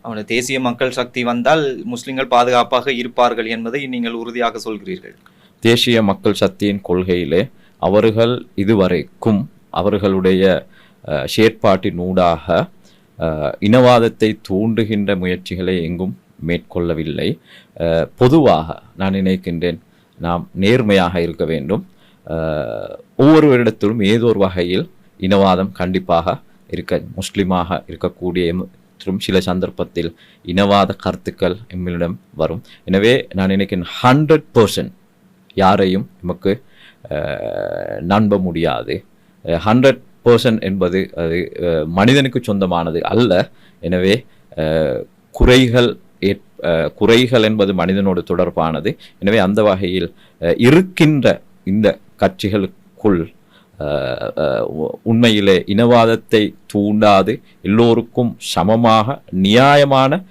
அவனுடைய தேசிய மக்கள் சக்தி வந்தால் முஸ்லிம்கள் பாதுகாப்பாக இருப்பார்கள் என்பதை நீங்கள் உறுதியாக சொல்கிறீர்கள். தேசிய மக்கள் சக்தியின் கொள்கையிலே அவர்கள் இதுவரைக்கும் அவர்களுடைய செயற்பாட்டினூடாக இனவாதத்தை தூண்டுகின்ற முயற்சிகளை எங்கும் மேற்கொள்ளவில்லை. பொதுவாக நான் நினைக்கின்றேன், நாம் நேர்மையாக இருக்க வேண்டும். ஒவ்வொருவரிடத்திலும் ஏதோ ஒரு வகையில் இனவாதம் கண்டிப்பாக முஸ்லிமாக இருக்கக்கூடிய மற்றும் சில சந்தர்ப்பத்தில் இனவாத கருத்துக்கள் எம்மிடம் வரும். எனவே நான் நினைக்கிறேன் 100% யாரையும் நமக்கு நம்ப முடியாது. 100% என்பது அது மனிதனுக்கு சொந்தமானது அல்ல. எனவே குறைகள் என்பது மனிதனோடு தொடர்பானது. எனவே அந்த வகையில் இருக்கின்ற இந்த கட்சிகளுக்குள் உண்மையிலே இனவாதத்தை தூண்டாது எல்லோருக்கும் சமமாக நியாயமான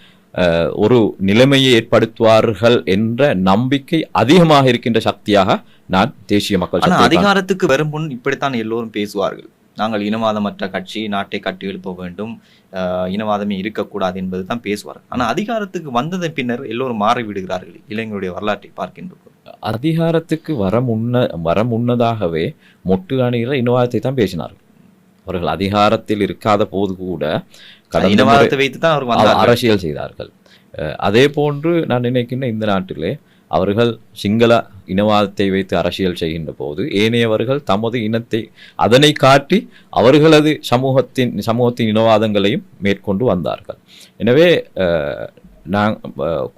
ஒரு நிலைமையை ஏற்படுத்துவார்கள் என்ற நம்பிக்கை அதிகமாக இருக்கின்ற சக்தியாக நான் தேசிய மக்கள் அதிகாரத்துக்கு வரும் முன் இப்படித்தான் எல்லோரும் பேசுவார்கள். நாங்கள் இனவாதமற்ற கட்சி, நாட்டை கட்டி எழுப்ப வேண்டும், இனவாதமே இருக்கக்கூடாது என்பது தான் பேசுவார்கள். ஆனால் அதிகாரத்துக்கு வந்ததன் பின்னர் எல்லோரும் மாறிவிடுகிறார்கள். இளைஞருடைய வரலாற்றை பார்க்கின்றோம். அதிகாரத்துக்கு வர முன்னதாகவே மொட்டு அணிகிற இனவாதத்தை தான் பேசினார்கள். அவர்கள் அதிகாரத்தில் இருக்காத போது கூட இனவாதத்தை வைத்து தான் அவர் அரசியல் செய்தார்கள். அதே போன்று நான் நினைக்கின்ற இந்த நாட்டிலே அவர்கள் சிங்கள இனவாதத்தை வைத்து அரசியல் செய்கின்ற போது ஏனையவர்கள் தமது இனத்தை அதனை காட்டி அவர்களது சமூகத்தின் இனவாதங்களையும் மேற்கொண்டு வந்தார்கள். எனவே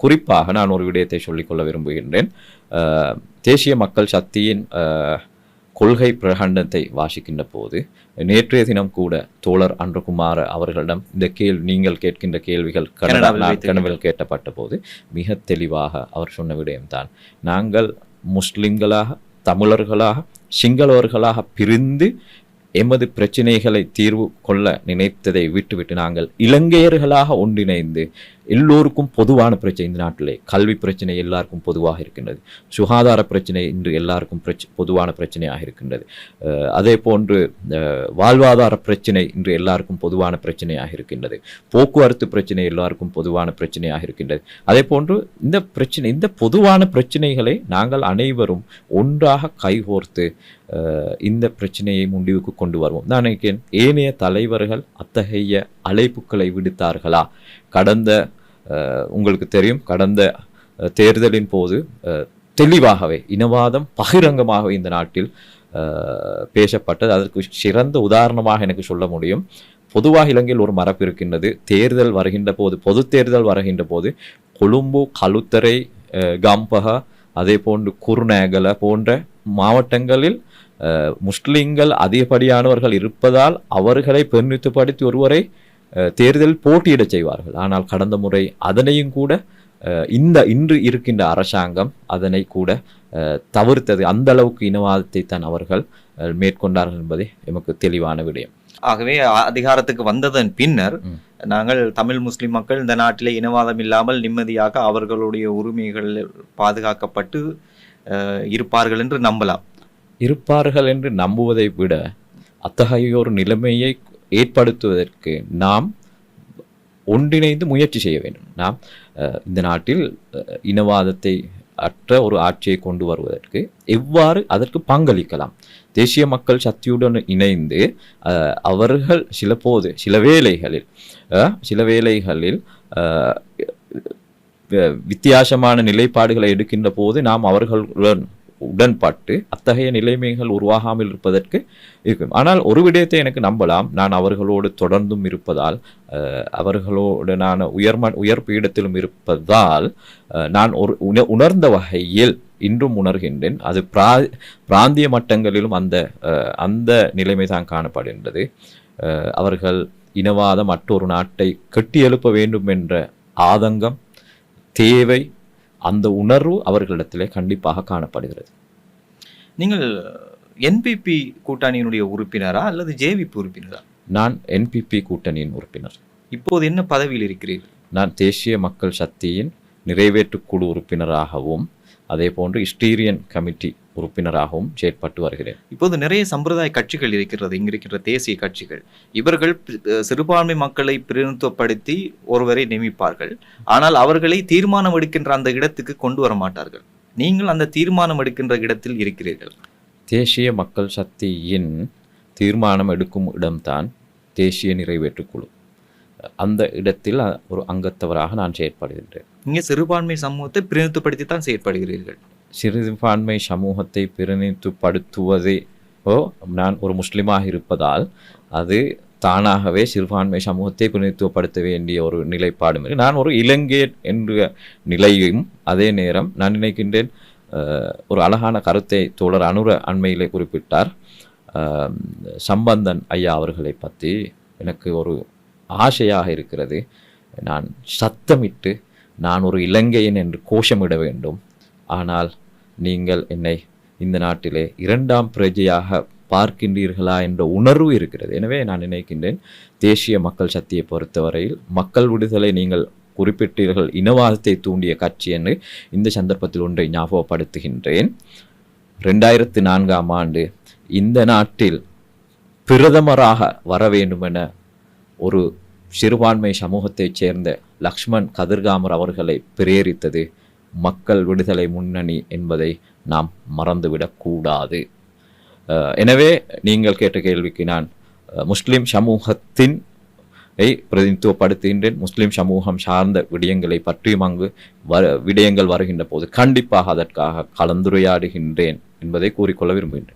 குறிப்பாக நான் ஒரு விடயத்தை சொல்லிக்கொள்ள விரும்புகின்றேன். தேசிய மக்கள் சக்தியின் கொள்கை பிரகடனத்தை வாசிக்கின்ற போது நேற்றைய தினம் கூட தோழர் அன்றகுமார் அவர்களிடம் இந்த நீங்கள் கேட்கின்ற கேள்விகள் கனவில் கேட்டப்பட்ட போது மிக தெளிவாக அவர் சொன்ன விடயம்தான், நாங்கள் முஸ்லிம்களாக, தமிழர்களாக, சிங்களவர்களாக பிரிந்து எமது பிரச்சனைகளை தீர்வு கொள்ள நினைத்ததை விட்டுவிட்டு நாங்கள் இலங்கையர்களாக ஒன்றிணைந்து எல்லோருக்கும் பொதுவான பிரச்சனை, இந்த நாட்டிலே கல்வி பிரச்சனை எல்லாருக்கும் பொதுவாக இருக்கின்றது, சுகாதார பிரச்சனை இன்று எல்லாருக்கும் பொதுவான பிரச்சனையாக இருக்கின்றது, அதே போன்று வாழ்வாதார பிரச்சனை இன்று எல்லாருக்கும் பொதுவான பிரச்சனையாக இருக்கின்றது, போக்குவரத்து பிரச்சனை எல்லாருக்கும் பொதுவான பிரச்சனையாக இருக்கின்றது. அதே போன்று இந்த பொதுவான பிரச்சனைகளை நாங்கள் அனைவரும் ஒன்றாக கைகோர்த்து இந்த பிரச்சனையை முடிவுக்கு கொண்டு வருவோம். நான் நினைக்கிறேன் ஏனைய தலைவர்கள் அத்தகைய அழைப்புகளை விடுத்தார்களா? உங்களுக்கு தெரியும், கடந்த தேர்தலின் போது தெளிவாகவே இனவாதம் பகிரங்கமாக இந்த நாட்டில் பேசப்பட்டது. அதற்கு சிறந்த உதாரணமாக எனக்கு சொல்ல முடியும். பொதுவாக இலங்கையில் ஒரு மரபு இருக்கின்றது. தேர்தல் வருகின்ற போது, பொது தேர்தல் வருகின்ற போது கொழும்பு, களுத்தரை, கம்பஹ, அதே போன்று குருநேகல போன்ற மாவட்டங்களில் முஸ்லிம்கள் அதிகப்படியானவர்கள் இருப்பதால் அவர்களை பெருமிதப்படுத்தி ஒருவரை தேர்தலில் போட்டியிடச் செய்வார்கள். ஆனால் கடந்த முறை அதனையும் கூட இன்று இருக்கின்ற அரசாங்கம் அதனை கூட தவிர்த்தது. அந்த அளவுக்கு இனவாதத்தை தான் அவர்கள் மேற்கொண்டார்கள் என்பதே எமக்கு தெளிவான விடயம். ஆகவே அதிகாரத்துக்கு வந்ததன் பின்னர் நாங்கள் தமிழ் முஸ்லிம் மக்கள் இந்த நாட்டிலே இனவாதம் இல்லாமல் நிம்மதியாக அவர்களுடைய உரிமைகள் பாதுகாக்கப்பட்டு இருப்பார்கள் என்று நம்பலாம். இருப்பார்கள் என்று நம்புவதை விட அத்தகைய ஒரு நிலைமையை ஏற்படுத்துவதற்கு நாம் ஒன்றிணைந்து முயற்சி செய்ய வேண்டும். நாம் இந்த நாட்டில் இனவாதத்தை அற்ற ஒரு ஆட்சியை கொண்டு வருவதற்கு எவ்வாறு அதற்கு பங்களிக்கலாம்? தேசிய மக்கள் சக்தியுடன் இணைந்து அவர்கள் சில வேளைகளில் வித்தியாசமான நிலைப்பாடுகளை எடுக்கின்ற போது நாம் அவர்களுடன் உடன்பட்டு அத்தகைய நிலைமைகள் உருவாகாமல் இருப்பதற்கு இருக்கும். ஆனால் ஒரு விடயத்தை எனக்கு நம்பலாம், நான் அவர்களோடு தொடர்ந்தும் இருப்பதால், அவர்களோடு நான் உயர் பீடத்திலும் இருப்பதால் நான் உணர்ந்த வகையில் இன்றும் உணர்கின்றேன். அது பிராந்திய மட்டங்களிலும் அந்த நிலைமை தான் காணப்படுகின்றது. அவர்கள் இனவாதம் மற்றொரு நாட்டை கட்டி எழுப்ப வேண்டும் என்ற ஆதங்கம், தேவை, அந்த உணர்வு அவர்களிடத்திலே கண்டிப்பாக காணப்படுகிறது. நீங்கள் என்பிபி கூட்டணியினுடைய உறுப்பினரா அல்லது ஜேவிபி உறுப்பினரா? நான் என்பிபி கூட்டணியின் உறுப்பினர். இப்போது என்ன பதவியில் இருக்கிறீர்கள்? நான் தேசிய மக்கள் சக்தியின் நிறைவேற்று குழு உறுப்பினராகவும் அதே போன்று ஸ்டீரியன் கமிட்டி உறுப்பினராகவும் செயற்பட்டு வருகிறேன். இப்போது நிறைய சம்பிரதாய கட்சிகள் இருக்கிறது, இங்க இருக்கின்ற தேசிய கட்சிகள். இவர்கள் சிறுபான்மை மக்களை பிரதிநிதித்துவப்படுத்தி ஒருவரை நியமிப்பார்கள். ஆனால் அவர்களை தீர்மானம் எடுக்கின்ற அந்த இடத்துக்கு கொண்டு வர மாட்டார்கள். நீங்கள் அந்த தீர்மானம் எடுக்கின்ற இடத்தில் இருக்கிறீர்கள். தேசிய மக்கள் சக்தியின் தீர்மானம் எடுக்கும் இடம்தான் தேசிய நிறைவேற்றுக் குழு. அந்த இடத்தில் ஒரு அங்கத்தவராக நான் செயற்படுகின்றேன். இங்கே சிறுபான்மை சமூகத்தை பிரதிநிதித்துவப்படுத்தி தான் செயற்படுகிறீர்கள். சிறுபான்மை சமூகத்தை பிரதிநிதித்துவப்படுத்துவதே நான் ஒரு முஸ்லிமாக இருப்பதால் அது தானாகவே சிறுபான்மை சமூகத்தை பிரதிநிதித்துவப்படுத்த வேண்டிய ஒரு நிலைப்பாடும். நான் ஒரு இலங்கையன் என்ற நிலையும் அதே நேரம் நான் நினைக்கின்றேன். ஒரு அழகான கருத்தை தோழர் அனுர அண்மையிலே குறிப்பிட்டார். சம்பந்தன் ஐயா அவர்களை பற்றி எனக்கு ஒரு ஆசையாக இருக்கிறது. நான் சத்தமிட்டு நான் ஒரு இலங்கையன் என்று கோஷமிட வேண்டும். ஆனால் நீங்கள் என்னை இந்த நாட்டிலே இரண்டாம் பிரஜையாக பார்க்கின்றீர்களா என்ற உணர்வு இருக்கிறது. எனவே நான் நினைக்கின்றேன் தேசிய மக்கள் சக்தியை பொறுத்தவரையில் மக்கள் விடுதலை நீங்கள் குறிப்பிட்டீர்கள் இனவாதத்தை தூண்டிய கட்சி என்று இந்த சந்தர்ப்பத்தில் ஒன்றை ஞாபகப்படுத்துகின்றேன். 2004ஆம் ஆண்டு இந்த நாட்டில் பிரதமராக வர வேண்டுமென ஒரு சிறுபான்மை சமூகத்தைச் சேர்ந்த லக்ஷ்மண் கதிர்காமர் அவர்களை பிரேரித்தது மக்கள் விடுதலை முன்னணி என்பதை நாம் மறந்துவிடக்கூடாது. எனவே நீங்கள் கேட்ட கேள்விக்கு நான் முஸ்லிம் சமூகத்தின் பிரதிநிதித்துவப்படுத்துகின்றேன். முஸ்லிம் சமூகம் சார்ந்த விடயங்களை பற்றியும் அங்கு விடயங்கள் வருகின்ற போது கண்டிப்பாக அதற்காக கலந்துரையாடுகின்றேன் என்பதை கூறிக்கொள்ள விரும்புகின்றேன்.